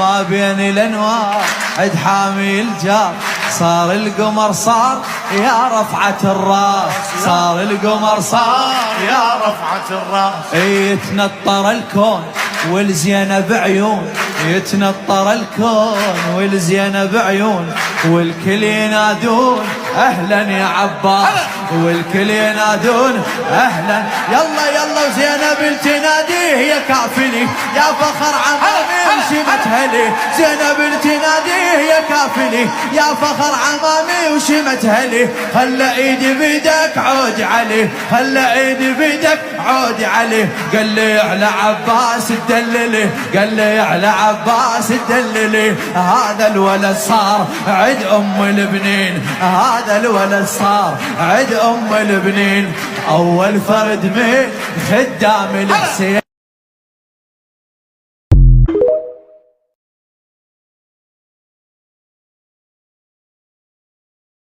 ما بين الانوار عد حامي الجار. صار القمر صار يا رفعة الراس، صار القمر صار يا رفعة الراس. يتنطر الكون والزينب عيون، يتنطر الكون والزينب عيون، والكل ينادون اهلا يا عباس، والكل ينادون اهلا. يلا يلا وزينب تناديه يا كافلي يا فخر عمامي وشمتها لي. زينب تناديه يا كافلي يا فخر عمامي وشمتها لي. خلى ايدي بيدك عود عليه، خلى ايدي بيدك عود عليه. قال لي على عباس تدللي، قال لي على عباس تدللي. هذا الولد صار عد ام البنين، هذا الولد صار عد ام البنين. اول فرد من خدام الحسين